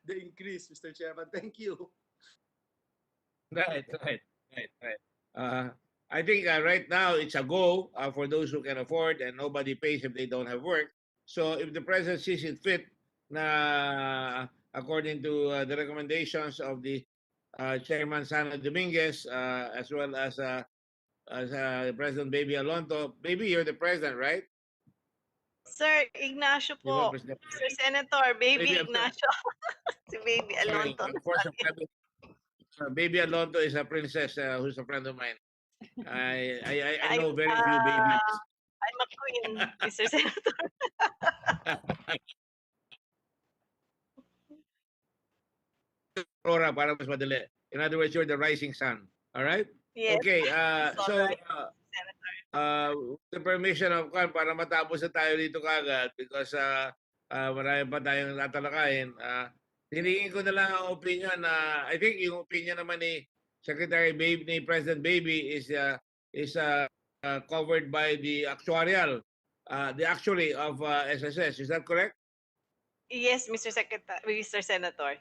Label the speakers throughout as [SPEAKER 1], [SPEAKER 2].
[SPEAKER 1] the increase, Mr. Chairman. Thank you.
[SPEAKER 2] Right. Uh, I think right now it's a go for those who can afford, and nobody pays if they don't have work. So if the president sees it fit, na according to the recommendations of the Chairman Sana Dominguez, as well as President Baby Alonto. Baby, you're the president, right?
[SPEAKER 3] Sir Ignacio
[SPEAKER 2] Di ba,
[SPEAKER 3] po.
[SPEAKER 2] President?
[SPEAKER 3] Sir Senator,
[SPEAKER 2] Baby,
[SPEAKER 3] Baby
[SPEAKER 2] I'm sorry.
[SPEAKER 3] Ignacio. Si Baby
[SPEAKER 2] Sorry.
[SPEAKER 3] Alonto.
[SPEAKER 2] Of course, Baby Alonto is a princess who's a friend of mine. I know very few babies.
[SPEAKER 3] I'm a queen, Mr. Senator.
[SPEAKER 2] Aurora, para mas madali. In other words, you're the rising sun. All right?
[SPEAKER 3] Yes,
[SPEAKER 2] Okay,
[SPEAKER 3] it's all right, Senator.
[SPEAKER 2] with the permission of Kwan, para matapos na tayo dito kagad because marami pa tayong tatalakayin. Hilingin ko na lang ang opinion na I think yung opinion naman ni Secretary Baby, ni President Baby is covered by the actuarial, the actuary of SSS. Is that correct?
[SPEAKER 3] Yes, Mr. Secretary, Mr. Senator.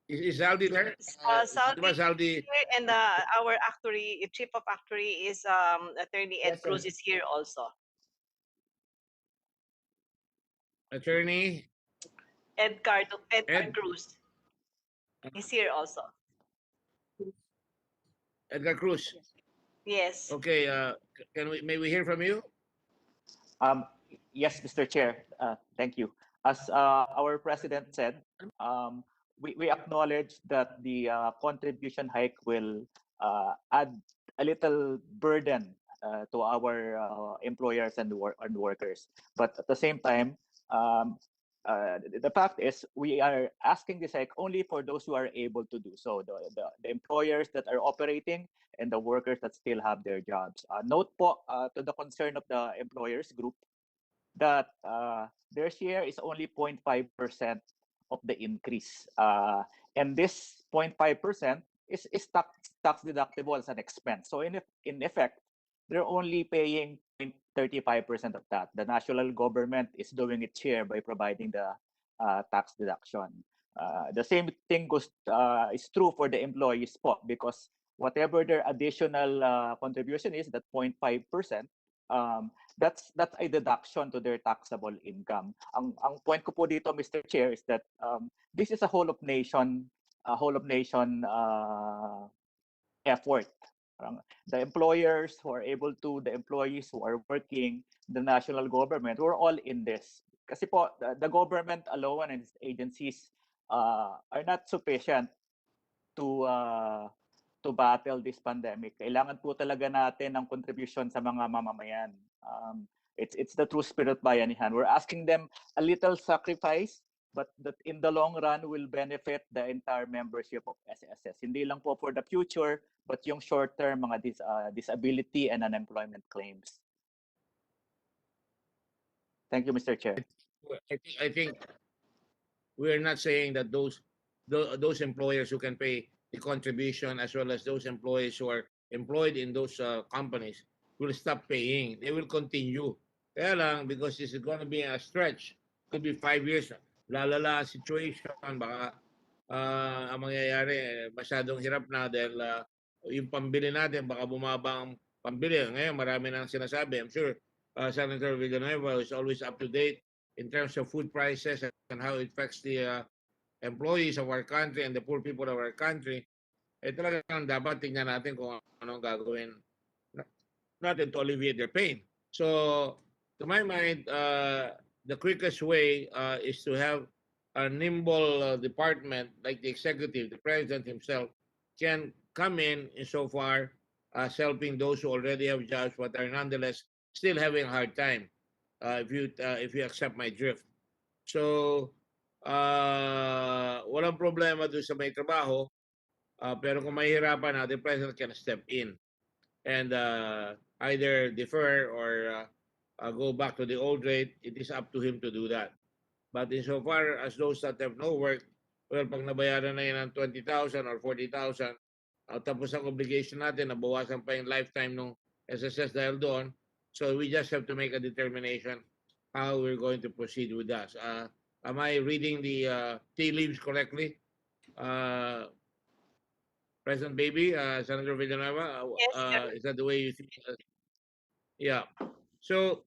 [SPEAKER 2] Is Saldi there?
[SPEAKER 3] Saldi
[SPEAKER 2] Diba Saldi?
[SPEAKER 3] here, and our actuary, chief of actuary is Attorney Ed
[SPEAKER 1] Yes, sir.
[SPEAKER 3] Cruz is here also.
[SPEAKER 2] Attorney
[SPEAKER 3] Edgar
[SPEAKER 2] Ed?
[SPEAKER 3] Cruz is here also.
[SPEAKER 2] Edgar Cruz.
[SPEAKER 3] Yes.
[SPEAKER 2] Okay, may we hear from you?
[SPEAKER 4] Yes, Mr. Chair. Thank you. As our president said, we acknowledge that the contribution hike will add a little burden to our employers and workers. But at the same time, the fact is we are asking this hike only for those who are able to do so, the employers that are operating and the workers that still have their jobs. Note po to the concern of the employers group that their share is only 0.5% of the increase. And this 0.5% is tax deductible as an expense. So in effect, they're only paying 0.35% of that. The national government is doing its share by providing the tax deduction. The same thing is true for the employees po, because whatever their additional contribution is, that 0.5%, that's a deduction to their taxable income. Ang point ko po dito, Mr. Chair, is that this is a whole of nation effort. The employers who are able to, the employees who are working, the national government, we're all in this. Kasi po, the government alone and its agencies are not sufficient to battle this pandemic. Kailangan po talaga natin ng contribution sa mga mamamayan. It's the true spirit bayanihan. We're asking them a little sacrifice, but that in the long run will benefit the entire membership of SSS. Hindi lang po for the future, but yung short-term mga disability and unemployment claims. Thank you, Mr. Chair.
[SPEAKER 2] I think we're not saying that those employers who can pay the contribution as well as those employees who are employed in those companies will stop paying. They will continue. Kaya lang, because this is going to be a stretch, could be 5 years, lalala situation, baka ang mangyayari, masyadong hirap na dahil yung pambili natin, baka bumaba ang pambili. Ngayon, marami nang sinasabi. I'm sure Senator Villanueva is always up to date in terms of food prices and how it affects the employees of our country and the poor people of our country. Talagang dapat tingnan natin kung anong gagawin natin to alleviate their pain. So, to my mind, the quickest way is to have a nimble department like the executive, the president himself, can come in insofar as helping those who already have jobs but are nonetheless still having a hard time, if you accept my drift. So, walang problema doon sa may trabaho, pero kung mahihirapan na, the president can step in and either defer or go back to the old rate. It is up to him to do that. But insofar as those that have no work, well, pag nabayaran na yun ng 20,000 or 40,000, tapos ang obligation natin, nabawasan pa yung lifetime ng SSS dahil doon. So we just have to make a determination how we're going to proceed with that. Am I reading the tea leaves correctly? President Baby, Senator Villanueva,
[SPEAKER 3] Yes, sir.
[SPEAKER 2] is that the way you think? Yeah. So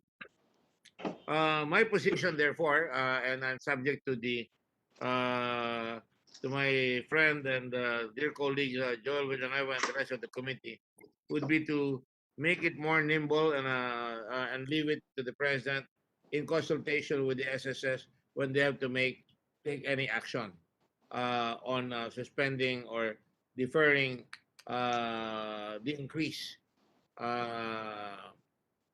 [SPEAKER 2] my position, therefore, and I'm subject to the to my friend and dear colleague Joel Villanueva and the rest of the committee, would be to make it more nimble and leave it to the president in consultation with the SSS when they have to take any action on suspending or deferring the increase.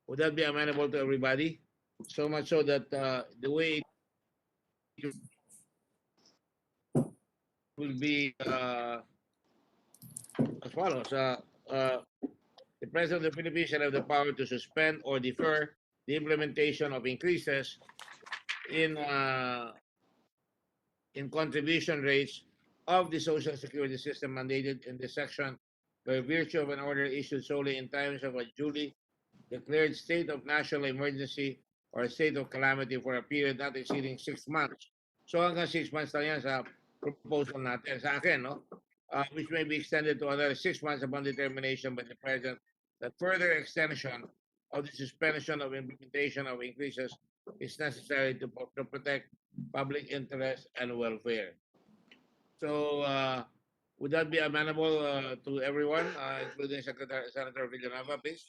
[SPEAKER 2] Would that be amenable to everybody? So much so that the way it will be as follows. The President of the Philippines shall have the power to suspend or defer the implementation of increases in uh, in contribution rates of the Social Security system mandated in this section by virtue of an order issued solely in times of a duly declared state of national emergency or a state of calamity for a period not exceeding 6 months. So hanggang 6 months lang yan sa proposal natin sa akin, no? Which may be extended to another 6 months upon determination by the President that further extension of the suspension of implementation of increases is necessary to protect public interest and welfare. So, would that be amenable to everyone, including Senator Villanueva, please?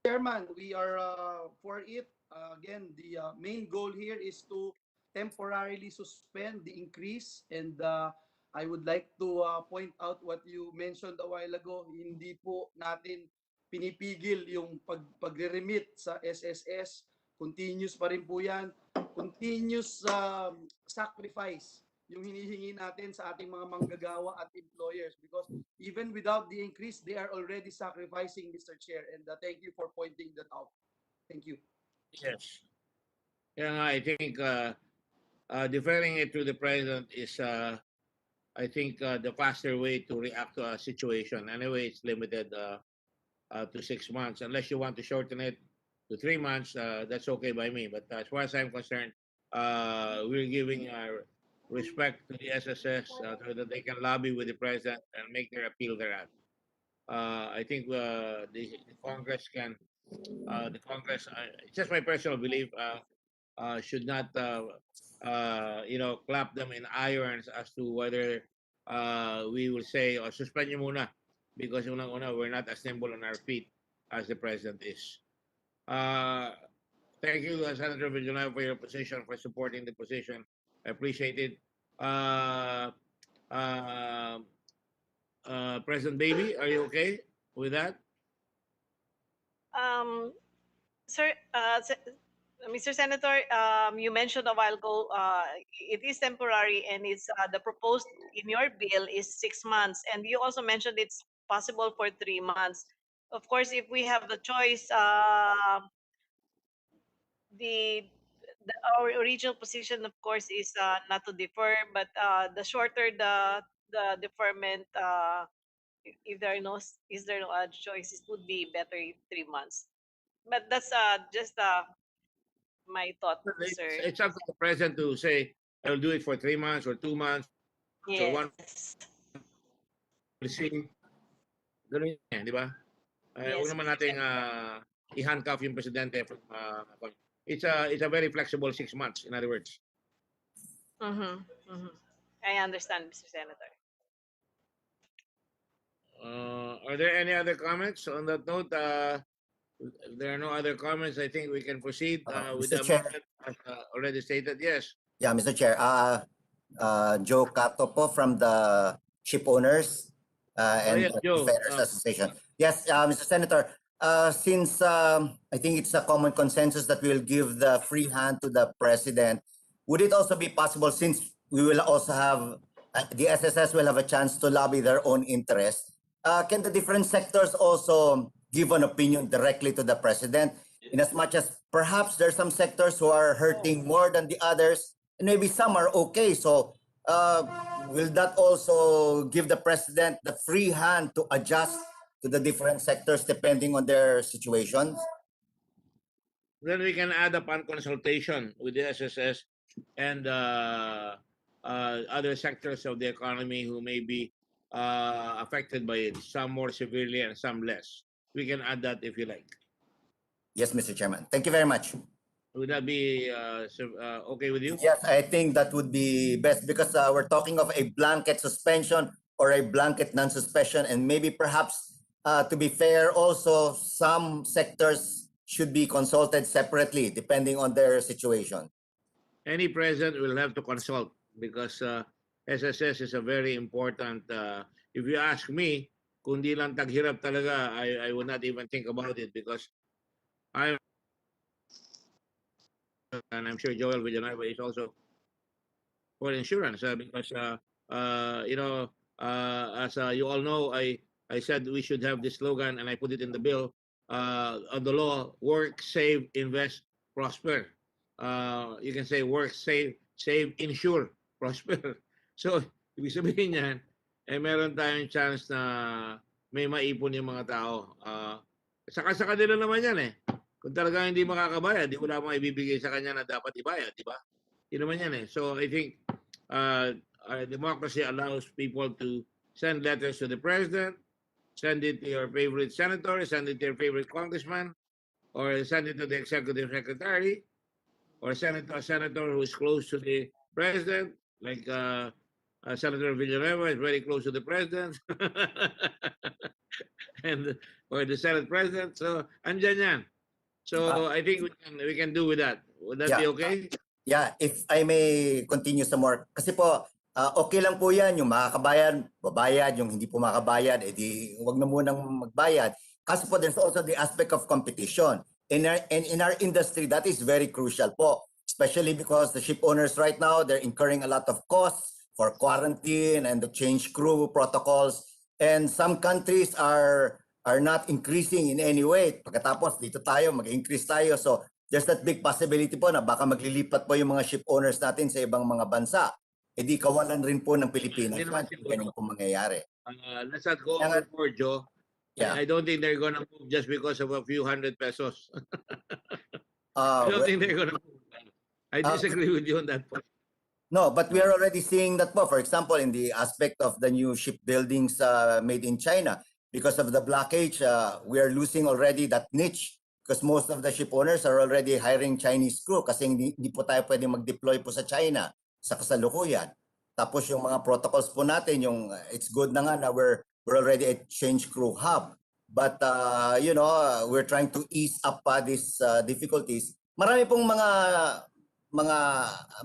[SPEAKER 1] Chairman, we are for it. Again, the main goal here is to temporarily suspend the increase. And I would like to point out what you mentioned a while ago. Hindi po natin pinipigil yung pagre-remit sa SSS. Continuous pa rin po yan. Continuous sacrifice yung hinihingi natin sa ating mga manggagawa at employers, because even without the increase, they are already sacrificing, Mr. Chair. And thank you for pointing that out. Thank you.
[SPEAKER 2] Yes. Yeah, I think deferring it to the president is, I think, the faster way to react to a situation. Anyway, it's limited to 6 months. Unless you want to shorten it to 3 months, that's okay by me. But as far as I'm concerned, we're giving respect to the SSS so that they can lobby with the president and make their appeal thereat. I think the Congress can, the Congress, it's just my personal belief, should not, clap them in irons as to whether we will say, or suspend nyo muna, because unang-una, we're not as nimble on our feet as the president is. Thank you, Senator Villanueva, for your position, for supporting the position. I appreciate it. President Baby, are you okay with that?
[SPEAKER 3] Sir, Mr. Senator, you mentioned a while ago, it is temporary and it's the proposed in your bill is 6 months, and you also mentioned it's possible for 3 months. Of course, if we have the choice, the our original position, of course, is not to defer, but the shorter the deferment, if there are no is there no other choice, it would be better if 3 months. But that's just my thought, sir.
[SPEAKER 2] It's up to the president to say, I'll do it for 3 months or 2 months or 1
[SPEAKER 3] Yes.
[SPEAKER 2] policy. Ganun yan, di ba?
[SPEAKER 3] Yes,
[SPEAKER 2] Huwag naman
[SPEAKER 3] Mr.
[SPEAKER 2] nating
[SPEAKER 3] Senator.
[SPEAKER 2] i-handcuff yung presidente. It's a very flexible 6 months, in other words.
[SPEAKER 3] Mm-hmm. Mm-hmm. I understand, Mr. Senator.
[SPEAKER 2] Are there any other comments on that note? If there are no other comments, I think we can proceed with the
[SPEAKER 5] Mr. Chair.
[SPEAKER 2] amendment as already stated. Yes.
[SPEAKER 5] Yeah, Mr. Chair. Joe Cato po from the ship owners and
[SPEAKER 2] yes, Joe.
[SPEAKER 5] Deferrers Association. Yes, Mr. Senator. Since I think it's a common consensus that we'll give the free hand to the president, would it also be possible, since we will also have the SSS will have a chance to lobby their own interest, can the different sectors also give an opinion directly to the president, in as much as perhaps there's some sectors who are hurting more than the others, and maybe some are okay? So will that also give the president the free hand to adjust to the different sectors depending on their situations?
[SPEAKER 2] then we can add upon consultation with the SSS and other sectors of the economy who may be affected by it, some more severely and some less. We can add that if you like.
[SPEAKER 5] Yes, Mr. Chairman. Thank you very much.
[SPEAKER 2] Would that be okay with you?
[SPEAKER 5] Yes, I think that would be best because we're talking of a blanket suspension or a blanket non-suspension, and maybe perhaps to be fair, also some sectors should be consulted separately depending on their situation.
[SPEAKER 2] Any president will have to consult because SSS is a very important. If you ask me, kung di lang taghirap talaga, I would not even think about it because I'm, and I'm sure Joel Villanueva is also for insurance because you know as you all know, I said we should have this slogan and I put it in the bill on the law: work, save, invest, prosper. You can say work, save, insure, prosper. So ibig sabihin niyan, meron tayong chance na may maipon yung mga tao. Saka sa kanila naman yan eh. Kung talagang hindi makakabayad, di wala mong ibibigay sa kanya na dapat ibayad, di ba? Yun naman yan eh. So I think our democracy allows people to send letters to the president, send it to your favorite senator, send it to your favorite congressman, or send it to the executive secretary, or send it to a senator who is close to the president, like Senator Villanueva is very close to the president, and or the Senate president. So andyan yan. So I think we can do with that. Would that be okay?
[SPEAKER 5] Yeah, if I may continue some more. Kasi po, okay lang po yan, yung makakabayad, babayad, yung hindi po makabayad, edi wag na munang magbayad. Kasi po, there's also the aspect of competition. In our industry, that is very crucial po. Especially because the ship owners right now, they're incurring a lot of costs for quarantine and the change crew protocols. And some countries are not increasing in any way. Pagkatapos, dito tayo, mag-increase tayo. So, there's that big possibility po na baka maglilipat po yung mga ship owners natin sa ibang mga bansa. E di kawalan rin po ng Pilipinas yan. Ganyan po mangyayari.
[SPEAKER 2] Let's not go overboard, Joe.
[SPEAKER 5] Yeah.
[SPEAKER 2] I don't think they're gonna move just because of a few hundred pesos. I don't think they're gonna move. I disagree with you on that point.
[SPEAKER 5] No, but we are already seeing that po. For example, in the aspect of the new shipbuildings made in China, because of the blockage, we are losing already that niche because most of the ship owners are already hiring Chinese crew kasi hindi po tayo pwede mag-deploy po sa China sa kasalukuyan. Tapos yung mga protocols po natin, yung it's good na nga na we're already a change crew hub. But you know, we're trying to ease up these difficulties. Marami pong mga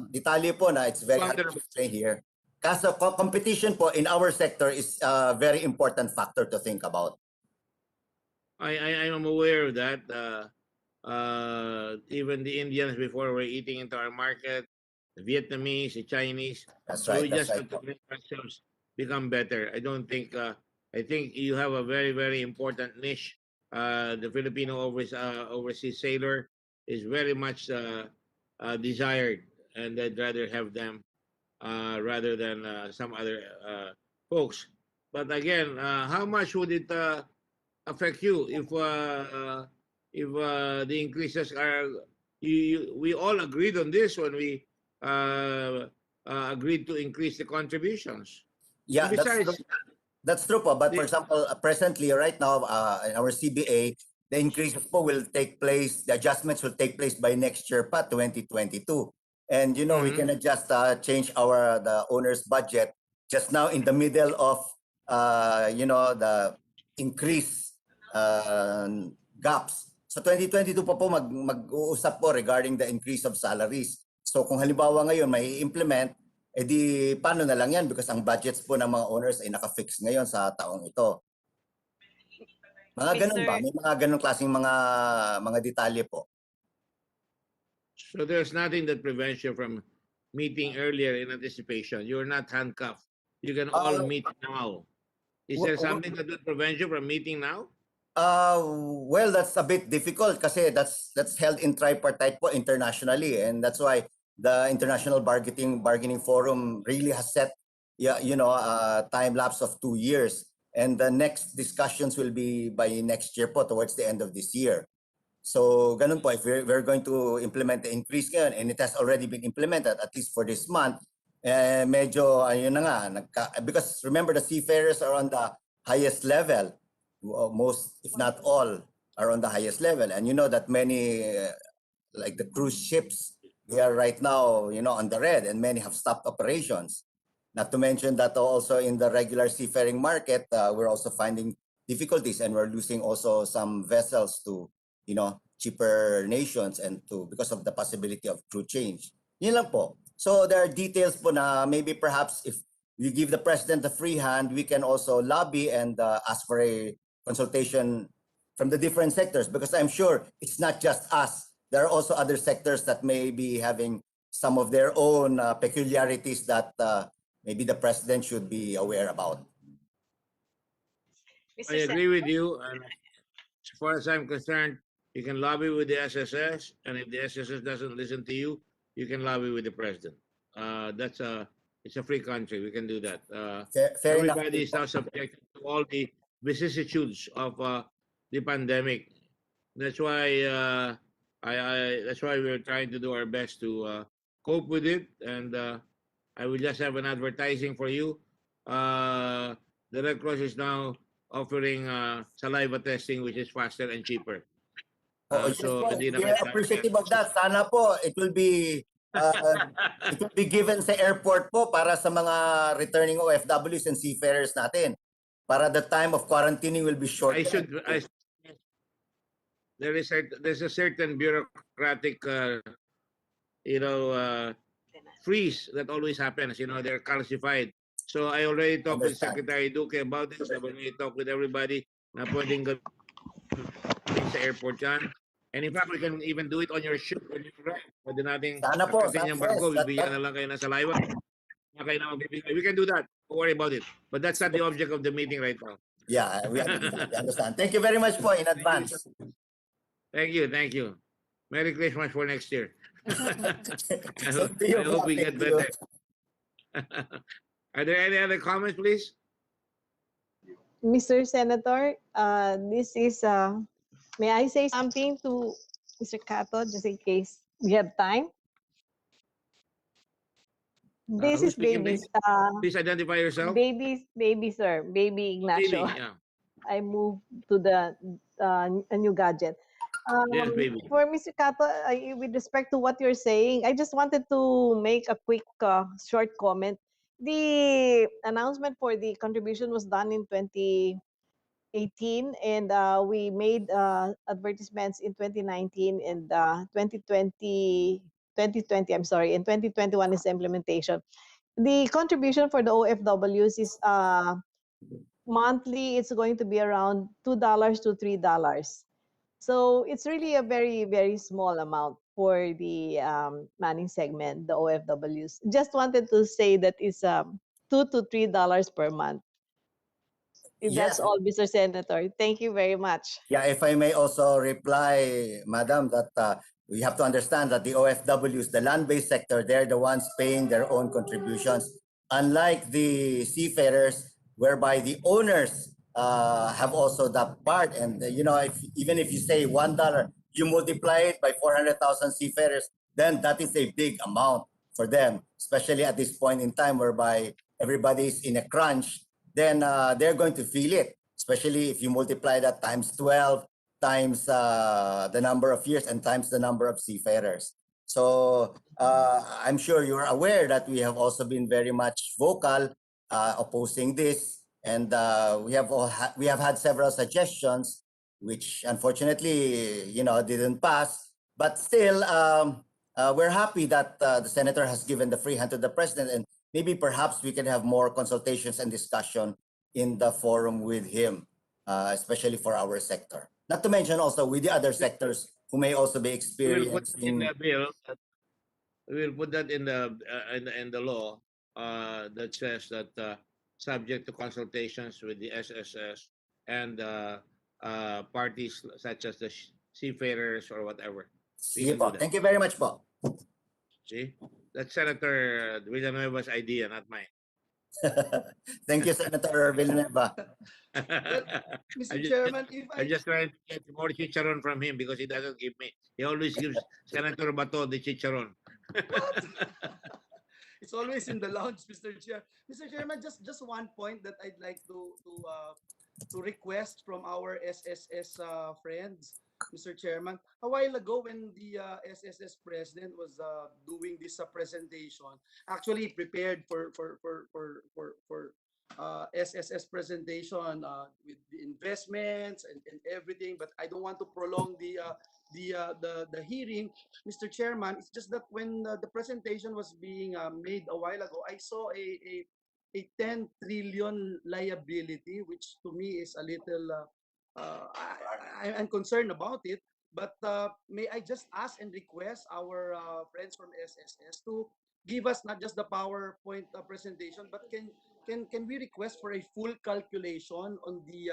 [SPEAKER 5] detalye po na it's very hard to explain here. Kasi competition po in our sector is a very important factor to think about.
[SPEAKER 2] I'm aware of that. Even the Indians before were eating into our market, the Vietnamese, the Chinese.
[SPEAKER 5] That's
[SPEAKER 2] So
[SPEAKER 5] right.
[SPEAKER 2] we just have to make ourselves become better. I don't think. I think you have a very, very important niche. The Filipino overseas sailor is very much desired, and I'd rather have them rather than some other folks. But again, how much would it affect you if the increases are? We all agreed on this when we agreed to increase the contributions.
[SPEAKER 5] Yeah,
[SPEAKER 2] And besides,
[SPEAKER 5] that's true po. But for example, presently, right now, in our CBA, the increases po will take place, the adjustments will take place by next year pa, 2022. And you know, we can just change the owner's budget just now in the middle of, you know, the increase gaps. So 2022 po mag-uusap po regarding the increase of salaries. So kung halimbawa ngayon may implement, edi paano na lang yan because ang budgets po ng mga owners ay naka-fix ngayon sa taong ito. Mga ganun ba? May mga ganun klaseng mga detalye po.
[SPEAKER 2] So there's nothing that prevents you from meeting earlier in anticipation. You're not handcuffed. You can all meet now. Is there something that would prevent you from meeting now?
[SPEAKER 5] Well, that's a bit difficult kasi that's held in tripartite po internationally, and that's why the International Bargaining Forum really has set you know, a time lapse of 2 years. And the next discussions will be by next year po, towards the end of this year. So ganun po, if we're going to implement the increase ngayon, and it has already been implemented, at least for this month, medyo, ayun na nga, because remember, the seafarers are on the highest level. Most, if not all, are on the highest level. And you know that many, like the cruise ships, they are right now, on the red, and many have stopped operations. Not to mention that also in the regular seafaring market, we're also finding difficulties, and we're losing also some vessels to, cheaper nations, and because of the possibility of crew change. Yun lang po. So there are details po na maybe perhaps if we give the president the free hand, we can also lobby and ask for a consultation from the different sectors, because I'm sure it's not just us. There are also other sectors that may be having some of their own peculiarities that maybe the president should be aware about.
[SPEAKER 3] Mr.
[SPEAKER 2] I agree with
[SPEAKER 3] Senator?
[SPEAKER 2] you. And as far as I'm concerned, you can lobby with the SSS, and if the SSS doesn't listen to you, you can lobby with the president. It's a free country. We can do that.
[SPEAKER 5] Fair enough.
[SPEAKER 2] Everybody is now subject to all the vicissitudes of the pandemic. That's why that's why we're trying to do our best to cope with it. And I will just have an advertising for you. The Red Cross is now offering saliva testing, which is faster and cheaper.
[SPEAKER 5] Yes
[SPEAKER 2] So
[SPEAKER 5] po,
[SPEAKER 2] hindi na
[SPEAKER 5] we're
[SPEAKER 2] kailangan.
[SPEAKER 5] appreciative of that. Sana po it will be given sa airport po para sa mga returning OFWs and seafarers natin. Para the time of quarantining will be shortened.
[SPEAKER 2] There's a certain bureaucratic freeze that always happens. They're calcified. So I already talked with Secretary Duque about this. I've already talked with everybody na pwedeng gawin sa airport yan. And in fact, we can even do it on your ship when you arrive. Pwede nating
[SPEAKER 5] Sana po,
[SPEAKER 2] pagkatin yung barko, bibigyan na lang kayo ng saliva. We can do that. Don't worry about it. But that's not the object of the meeting right now.
[SPEAKER 5] Yeah, we understand. Thank you very much po in advance.
[SPEAKER 2] Thank you. Merry Christmas for next year. I hope we get better. Are there any other comments, please?
[SPEAKER 3] Mr. Senator, this is, may I say something to Mr. Cato, just in case we have time? This
[SPEAKER 2] Who's
[SPEAKER 3] is
[SPEAKER 2] speaking,
[SPEAKER 3] babies.
[SPEAKER 2] Please identify yourself.
[SPEAKER 3] Baby, sir. Baby Ignacio.
[SPEAKER 2] Baby, yeah.
[SPEAKER 3] I moved to the a new gadget.
[SPEAKER 2] Yes, baby.
[SPEAKER 3] For Mr. Cato, with respect to what you're saying, I just wanted to make a quick, short comment. The announcement for the contribution was done in 2018, and we made advertisements in 2019 and 2020. 2020, I'm sorry, and 2021 is implementation. The contribution for the OFWs is monthly. It's going to be around $2 to $3. So it's really a very, very small amount for the manning segment, the OFWs. Just wanted to say that it's $2 to $3 per month. That's all, Mr. Senator. Thank you very much.
[SPEAKER 5] Yeah, if I may also reply, Madam, that we have to understand that the OFWs, the land-based sector, they're the ones paying their own contributions. Unlike the seafarers, whereby the owners have also that part. And even if you say $1, you multiply it by 400,000 seafarers, then that is a big amount for them, especially at this point in time whereby everybody's in a crunch. Then they're going to feel it, especially if you multiply that times 12, times the number of years, and times the number of seafarers. So I'm sure you're aware that we have also been very much vocal opposing this, and we have had several suggestions, which unfortunately didn't pass. But still, we're happy that the senator has given the free hand to the president, and maybe perhaps we can have more consultations and discussion in the forum with him, especially for our sector. Not to mention also with the other sectors who may also be experiencing.
[SPEAKER 2] We'll put that in the law that says that subject to consultations with the SSS and parties such as the seafarers or whatever.
[SPEAKER 5] Thank you very much, po.
[SPEAKER 2] See, that's Senator Villanueva's idea, not mine.
[SPEAKER 5] Thank you, Senator Villanueva.
[SPEAKER 1] Well, Mr.
[SPEAKER 2] I'm
[SPEAKER 1] Chairman, if
[SPEAKER 2] I'm
[SPEAKER 1] I
[SPEAKER 2] just trying to get more chicharon from him because he doesn't give me. He always gives Senator Bato the chicharon.
[SPEAKER 1] what? It's always in the lounge, Mr. Chair. Mr. Chairman, just one point that I'd like to request from our SSS friends, Mr. Chairman. A while ago, when the SSS president was doing this presentation, actually prepared for SSS presentation with the investments and everything. But I don't want to prolong the hearing, Mr. Chairman. It's just that when the presentation was being made a while ago, I saw a 10 trillion liability, which to me is a little, I'm concerned about it. But may I just ask and request our friends from SSS to give us not just the PowerPoint presentation, but can we request for a full calculation on the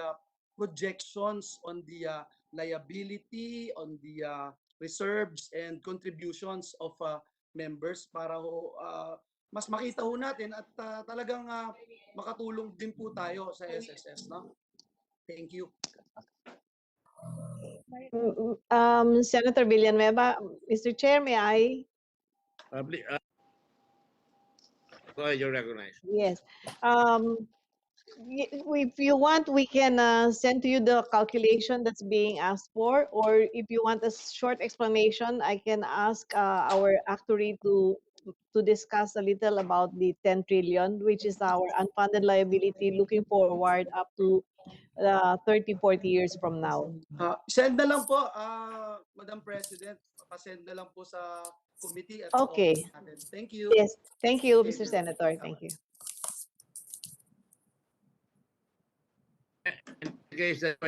[SPEAKER 1] projections on the liability, on the reserves and contributions of members para mas makita ho natin at talagang makatulong din po tayo sa SSS, no? Thank you.
[SPEAKER 3] Senator Villanueva, Mr. Chair, may I?
[SPEAKER 2] Go ahead, you're recognized.
[SPEAKER 3] Yes. If you want, we can send to you the calculation that's being asked for, or if you want a short explanation, I can ask our actuary to discuss a little about the 10 trillion, which is our unfunded liability looking forward up to 30, 40 years from now.
[SPEAKER 1] Send na lang po, Madam President. Pa-send na lang po sa committee at sa
[SPEAKER 3] Okay.
[SPEAKER 1] office natin. Thank you.
[SPEAKER 3] Yes. Thank you,
[SPEAKER 1] Okay,
[SPEAKER 3] Mr. Senator. Thank you.
[SPEAKER 2] In case that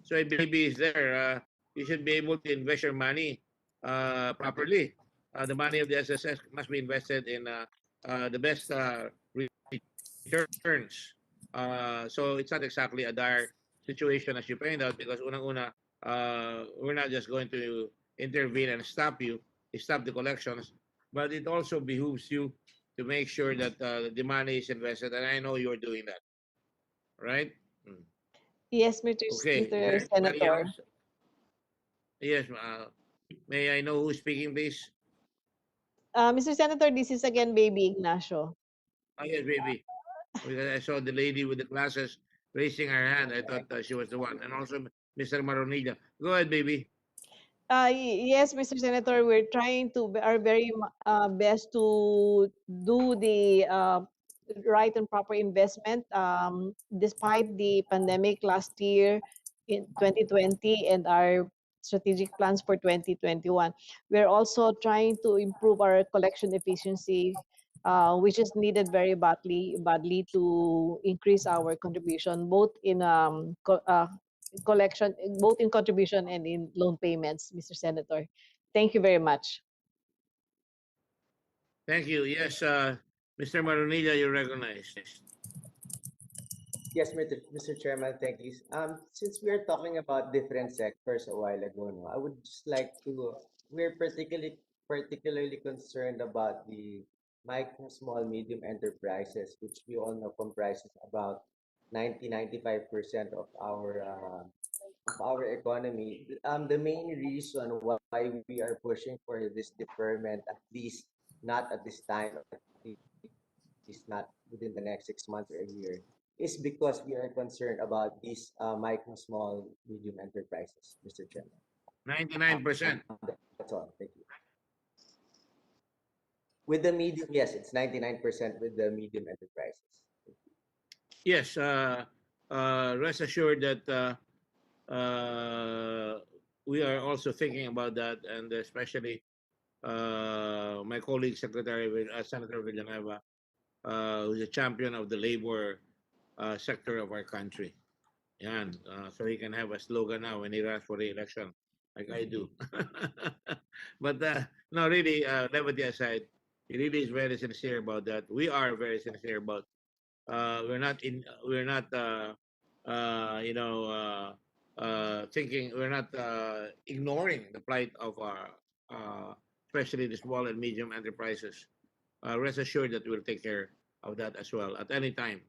[SPEAKER 2] so baby is there, you should be able to invest your money properly. The money of the SSS must be invested in the best returns. So it's not exactly a dire situation as you pointed out, because unang-una, we're not just going to intervene and stop the collections, but it also behooves you to make sure that the money is invested, and I know you're doing that, right?
[SPEAKER 3] Yes, Mr.
[SPEAKER 2] Okay. Is there
[SPEAKER 3] Mr.
[SPEAKER 2] anybody
[SPEAKER 3] Senator.
[SPEAKER 2] else? Yes. May I know who's speaking, please?
[SPEAKER 3] Mr. Senator, this is again Baby Ignacio.
[SPEAKER 2] Oh, yes, baby. Because I saw the lady with the glasses raising her hand. I thought she was the one. And also Mr. Maronilla. Go ahead, baby.
[SPEAKER 3] Yes, Mr. Senator, we're trying to our very best to do the right and proper investment. Despite the pandemic last year in 2020 and our strategic plans for 2021, we're also trying to improve our collection efficiency, which is needed very badly to increase our contribution, both in collection, both in contribution and in loan payments, Mr. Senator. Thank you very much.
[SPEAKER 2] Thank you. Yes, Mr. Maronilla, you're recognized.
[SPEAKER 6] Yes, Mr. Chairman, thank you. Since we are talking about different sectors a while ago, no, I would just like to. We're particularly concerned about the micro, small, medium enterprises, which we all know comprises about 95% of our economy. The main reason why we are pushing for this deferment, at least not at this time, at least not within the next 6 months or a year, is because we are concerned about these micro, small, medium enterprises, Mr. Chairman.
[SPEAKER 2] 99%.
[SPEAKER 6] That's all. Thank you. With the medium, yes, it's 99% with the medium enterprises.
[SPEAKER 2] Yes, rest assured that we are also thinking about that, and especially my colleague, Senator Villanueva, who's a champion of the labor sector of our country. Yan. So he can have a slogan now when he runs for re-election, like I do. But no, really, levity aside, he really is very sincere about that. We are very sincere about. We're not thinking, we're not ignoring the plight of our especially the small and medium enterprises. Rest assured that we'll take care of that as well at any time.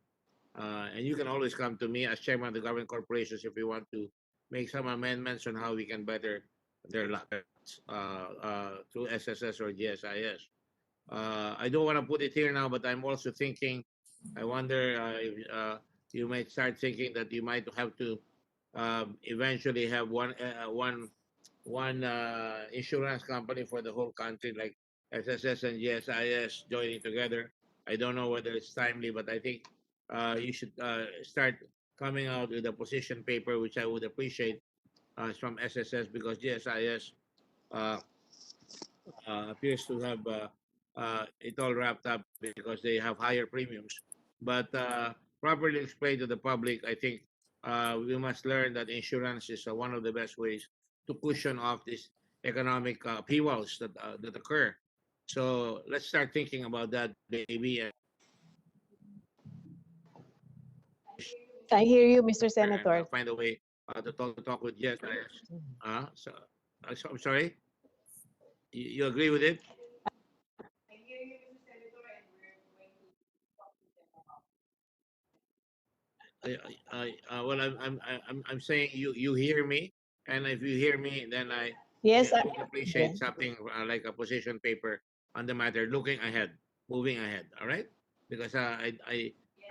[SPEAKER 2] And you can always come to me as chairman of the government corporations if you want to make some amendments on how we can better their lives through SSS or GSIS. I don't want to put it here now, but I'm also thinking, I wonder if you might start thinking that you might have to eventually have one insurance company for the whole country, like SSS and GSIS joining together. I don't know whether it's timely, but I think you should start coming out with a position paper, which I would appreciate from SSS, because GSIS uh, appears to have it all wrapped up because they have higher premiums. But properly explained to the public, I think we must learn that insurance is one of the best ways to cushion off these economic upheavals that occur. So let's start thinking about that, baby, and
[SPEAKER 3] I hear you, Mr.
[SPEAKER 2] and
[SPEAKER 3] Senator.
[SPEAKER 2] find a way to talk with yes. So, I'm sorry. You agree with it? Well, I'm saying you hear me, and if you hear me, then
[SPEAKER 3] Yes,
[SPEAKER 2] I would appreciate something like a position paper on the matter, looking ahead, moving ahead. All right, because I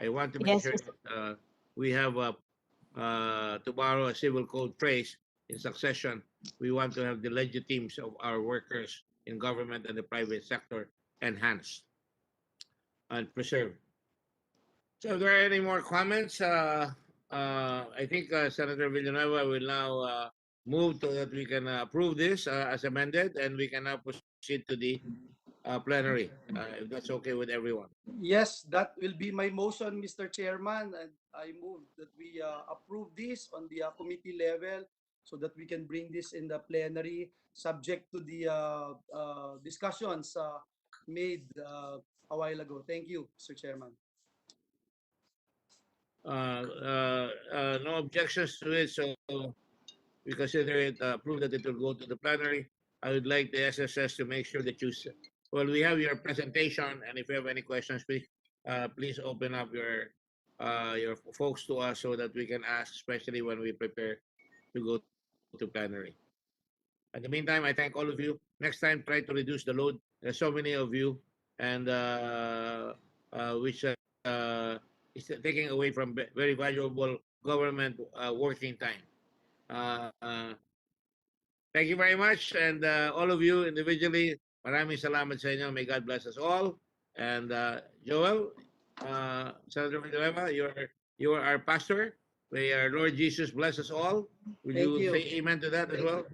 [SPEAKER 2] want to make
[SPEAKER 3] yes,
[SPEAKER 2] sure that we have to borrow a civil code phrase in succession. We want to have the legitimes of our workers in government and the private sector enhanced and preserved. So, are there any more comments? I think Senator Villanueva will now move to that we can approve this as amended, and we can now proceed to the plenary, if that's okay with everyone.
[SPEAKER 1] Yes, that will be my motion, Mr. Chairman, and I move that we approve this on the committee level so that we can bring this in the plenary, subject to the discussions made a while ago. Thank you, Mr. Chairman.
[SPEAKER 2] No objections to it, so we consider it approved that it will go to the plenary. I would like the SSS to make sure that well, we have your presentation, and if you have any questions, please open up your folks to us so that we can ask, especially when we prepare to go to plenary. In the meantime, I thank all of you. Next time, try to reduce the load. There's so many of you, and which is taking away from very valuable government working time. Thank you very much, and all of you individually, maraming salamat sa inyo. May God bless us all. And Joel, Senator Villanueva, you are our pastor. May our Lord Jesus bless us all. Will
[SPEAKER 1] Thank
[SPEAKER 2] you
[SPEAKER 1] you.
[SPEAKER 2] say amen to that as well?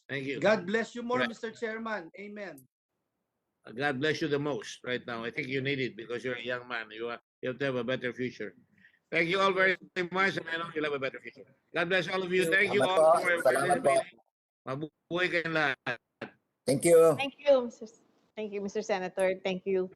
[SPEAKER 2] Thank you.
[SPEAKER 1] God bless you more,
[SPEAKER 2] Right.
[SPEAKER 1] Mr. Chairman. Amen.
[SPEAKER 2] God bless you the most right now. I think you need it because you're a young man. You have to have a better future. Thank you all very much, and I know you'll have a better future. God bless all of you. Thank you
[SPEAKER 5] Salamat
[SPEAKER 2] all
[SPEAKER 5] po.
[SPEAKER 2] for
[SPEAKER 5] Salamat po.
[SPEAKER 2] participating. Mabuhay kayong lahat.
[SPEAKER 5] Thank you.
[SPEAKER 3] thank you, Mr. Thank you, Mr. Senator. Thank you.